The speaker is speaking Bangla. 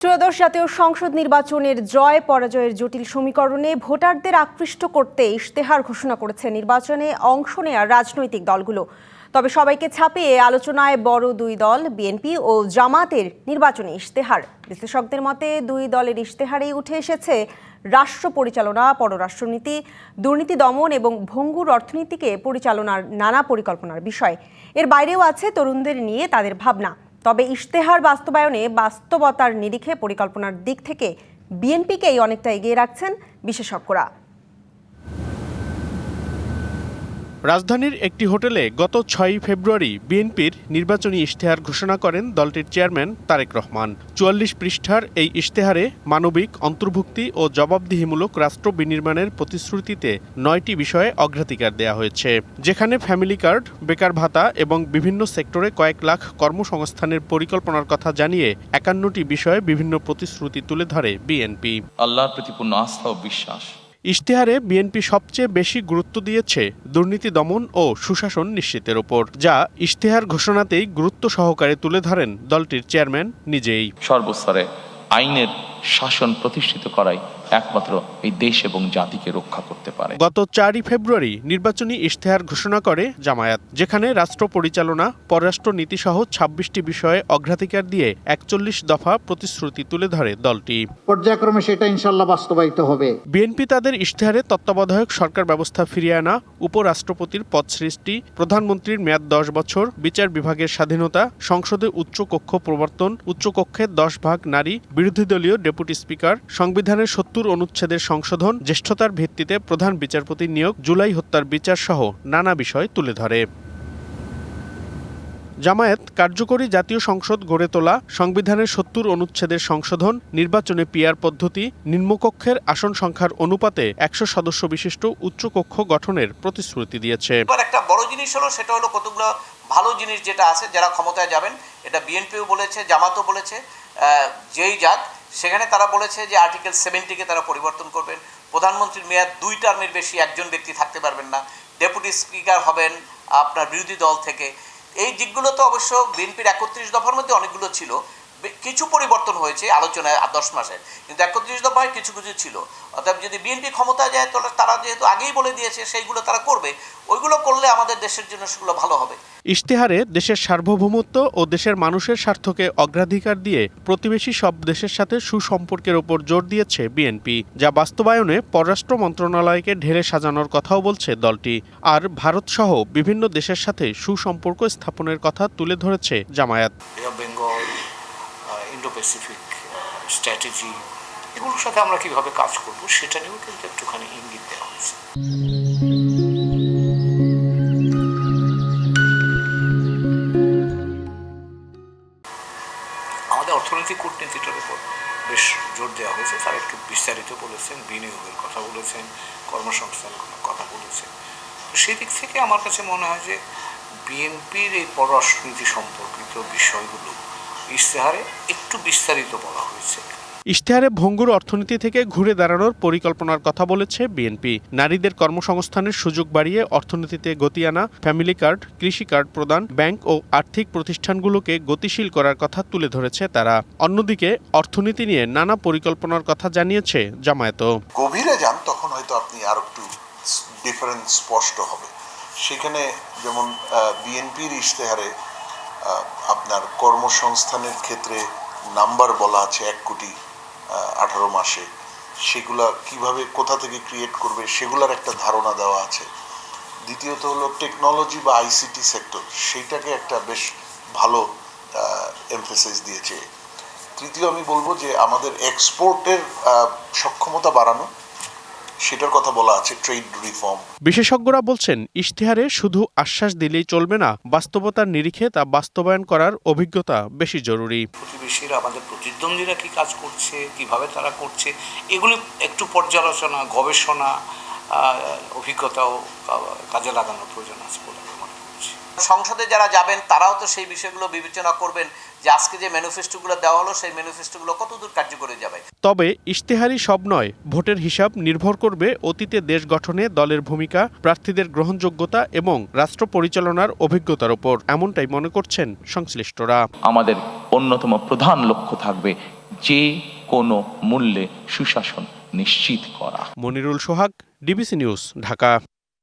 ত্রয়োদশ জাতীয় সংসদ নির্বাচনের জয় পরাজয়ের জটিল সমীকরণে ভোটারদের আকৃষ্ট করতে ইশতেহার ঘোষণা করেছে নির্বাচনে অংশ নেওয়া রাজনৈতিক দলগুলো। তবে সবাইকে ছাপিয়ে আলোচনায় বড় দুই দল বিএনপি ও জামাতের নির্বাচনী ইশতেহার। বিশ্লেষকদের মতে দুই দলের ইশতেহারেই উঠে এসেছে রাষ্ট্র পরিচালনা, পররাষ্ট্রনীতি, দুর্নীতি দমন এবং ভঙ্গুর অর্থনীতিকে পরিচালনার নানা পরিকল্পনার বিষয়। এর বাইরেও আছে তরুণদের নিয়ে তাদের ভাবনা। তবে ইশতেহার বাস্তবায়নে বাস্তবতার নিরিখে পরিকল্পনার দিক থেকে বিএনপিকেই অনেকটা এগিয়ে রাখছেন বিশেষজ্ঞরা। রাজধানীর একটি হোটেলে গত ৬ ফেব্রুয়ারি বিএনপির নির্বাচনী ইশতেহার ঘোষণা করেন দলটির চেয়ারম্যান তারেক রহমান। ৪৪ পৃষ্ঠার এই ইশতেহারে মানবিক, অন্তর্ভুক্তি ও জবাবদিহিমূলক রাষ্ট্র বিনির্মাণের প্রতিশ্রুতিতে ৯টি বিষয়ে অগ্রাধিকার দেওয়া হয়েছে, যেখানে ফ্যামিলি কার্ড, বেকার ভাতা এবং বিভিন্ন সেক্টরে কয়েক লাখ কর্মসংস্থানের পরিকল্পনার কথা জানিয়ে ৫১টি বিষয়ে বিভিন্ন প্রতিশ্রুতি তুলে ধরে বিএনপি। আল্লাহর প্রতি পূর্ণ আস্থা ও বিশ্বাস। ইশতেহারে বিএনপি সবচেয়ে বেশি গুরুত্ব দিয়েছে দুর্নীতি দমন ও সুশাসন নিশ্চিতের ওপর, যা ইশতেহার ঘোষণাতেই গুরুত্ব সহকারে তুলে ধরেন দলটির চেয়ারম্যান নিজেই। সর্বস্তরে আইনের শাসন প্রতিষ্ঠিত করাই একমাত্র এই দেশ এবং জাতিকে রক্ষা করতে পারে। গত ৪ ফেব্রুয়ারি নির্বাচনী ইশতেহার ঘোষণা করে জামায়াত, যেখানে রাষ্ট্র পরিচালনা, পররাষ্ট্র নীতি সহ ২৬টি বিষয়ে অগ্রাধিকার দিয়ে ৪১ দফা প্রতিশ্রুতি তুলে ধরে দলটি। পর্যায়ক্রমে সেটা ইনশাআল্লাহ বাস্তবায়িত হবে। বিএনপি তাদের ইশতেহারে তত্ত্বাবধায়ক সরকার ব্যবস্থা ফিরিয়ে আনা, উপরাষ্ট্রপতির পদ সৃষ্টি, প্রধানমন্ত্রীর মেয়াদ ১০ বছর, বিচার বিভাগের স্বাধীনতা, সংসদে উচ্চ কক্ষ প্রবর্তন, উচ্চকক্ষে ১০ ভাগ নারী, বিরোধী দলীয় ডেপুটি স্পিকার, সংবিধানের ৭০ অনুচ্ছেদের সংশোধন, জ্যেষ্ঠতার ভিত্তিতে প্রধান বিচারপতি নিয়োগ, জুলাই হত্যার বিচার সহ নানা বিষয় তুলে ধরে। জামায়াত কার্যকরী জাতীয় সংসদ গড়ে তোলা, সংবিধানের ৭০ অনুচ্ছেদের সংশোধন, নির্বাচনে পিআর পদ্ধতি, নিম্নকক্ষের আসন সংখ্যার অনুপাতে ১০০ সদস্য বিশিষ্ট উচ্চকক্ষ গঠনের প্রতিশ্রুতি দিয়েছে। একটা বড় জিনিস হলো, সেটা হলো কতগুলো ভালো জিনিস যেটা আছে, যারা ক্ষমতায় যাবেন, এটা বিএনপিও বলেছে, জামাতও বলেছে, যেই যাক সেখানে তারা বলেছে যে আর্টিকেল 70-কে তারা পরিবর্তন করবেন। প্রধানমন্ত্রীর মেয়াদ ২ টার্মের বেশি একজন ব্যক্তি থাকতে পারবেন না। ডেপুটি স্পিকার হবেন আপনার বিরোধী দল থেকে। এই দিকগুলো তো অবশ্য বিএনপির ৩১ দফার মধ্যে অনেকগুলো ছিল, কিছু পরিবর্তন হয়েছে আলোচনায় ১০ মাসের, কিন্তু ৩১ দফায় কিছু কিছু ছিল। অর্থাৎ যদি বিএনপি ক্ষমতায় যায় তাহলে তারা যেহেতু আগেই বলে দিয়েছে সেইগুলো তারা করবে, ওইগুলো করলে আমাদের দেশের জন্য সেগুলো ভালো হবে। ইশতেহারে দেশের সার্বভৌমত্ব ও দেশের মানুষের স্বার্থকে অগ্রাধিকার দিয়ে প্রতিবেশী সব দেশের সাথে সুসম্পর্কের ওপর জোর দিয়েছে বিএনপি, যা বাস্তবায়নে পররাষ্ট্র মন্ত্রণালয়কে ঢেলে সাজানোর কথাও বলছে দলটি। আর ভারতসহ বিভিন্ন দেশের সাথে সুসম্পর্ক স্থাপনের কথা তুলে ধরেছে Jamaat. Bengal, Indo Pacific strategy, এগুলোর সাথে আমরা কিভাবে কাজ করব সেটা নিয়েও কিন্তু একটুখানি ইঙ্গিত দেওয়া হয়েছে। আমাদের অর্থনৈতিক কূটনীতিটার উপর বেশ জোর দেওয়া হয়েছে। তারা একটু বিস্তারিত বলেছেন, বিনিয়োগের কথা বলেছেন, কর্মসংস্থানের কথা বলেছেন। সেই দিক থেকে আমার কাছে মনে হয় যে বিএনপির এই পররাষ্ট্রনীতি সম্পর্কিত বিষয়গুলো ইশতেহারে একটু বিস্তারিত বলা হয়েছে। ইশতেহারে ভঙ্গুর অর্থনীতি থেকে ঘুরে দাঁড়ানোর পরিকল্পনার কথা বলেছে বিএনপি। নারীদের কর্মসংস্থানের সুযোগ বাড়িয়ে অর্থনীতিতে গতি আনা, ফ্যামিলি কার্ড, কৃষি কার্ড প্রদান, ব্যাংক ও আর্থিক প্রতিষ্ঠানগুলোকে গতিশীল করার কথা তুলে ধরেছে তারা। অন্যদিকে অর্থনীতি নিয়ে নানা পরিকল্পনার কথা জানিয়েছে জামায়াতও। গভীরে যান তখন হয়তো আপনি আর একটু ডিফারেন্স স্পষ্ট হবে। সেখানে যেমন বিএনপির ইশতেহারে আপনার কর্মসংস্থানের ক্ষেত্রে নাম্বার বলা আছে ১ কোটি ১৮ মাসে, সেগুলা কিভাবে কোথা থেকে ক্রিয়েট করবে সেগুলার একটা ধারণা দেওয়া আছে। দ্বিতীয়ত হলো টেকনোলজি বা আইসিটি সেক্টর, সেইটাকে একটা বেশ ভালো এমফেসাইজ দিয়েছে। তৃতীয় আমি বলবো যে আমাদের এক্সপোর্টের সক্ষমতা বাড়ানো, সেটার কথা বলা আছে, ট্রেড রিফর্ম। বিশেষজ্ঞরা বলছেন ইশতেহারে শুধু আশ্বাস দিলেই চলবে না, বাস্তবতার নিরিখে তা বাস্তবায়ন করার অভিজ্ঞতা বেশি জরুরি। প্রতিবেশীরা, আমাদের প্রতিদ্বন্দ্বীরা কি কাজ করছে, কিভাবে তারা করছে, এগুলি একটু পর্যালোচনা, গবেষণা, অভিজ্ঞতাও কাজে লাগানোর প্রয়োজন আছে বলে আমি মনে করছি। সংসদে যারা যাবেন তারাও তো সেই বিষয়গুলো বিবেচনা করবেন যে আজকে যে ম্যানিফেস্টোগুলো দেওয়া হলো সেই ম্যানিফেস্টোগুলো কতদূর কার্যকরী যাবে। তবে ইশতেহারি সব নয়, ভোটের হিসাব নির্ভর করবে অতীতে দেশ গঠনে দলের ভূমিকা, প্রার্থীদের গ্রহণযোগ্যতা এবং রাষ্ট্র পরিচালনার অভিজ্ঞতার উপর, এমনটাই মনে করছেন সংশ্লিষ্টরা। আমাদের অন্যতম প্রধান লক্ষ্য থাকবে যে কোনো মূল্যে সুশাসন নিশ্চিত করা। মনিরুল সোহাগ, ডিবিসি নিউজ, ঢাকা।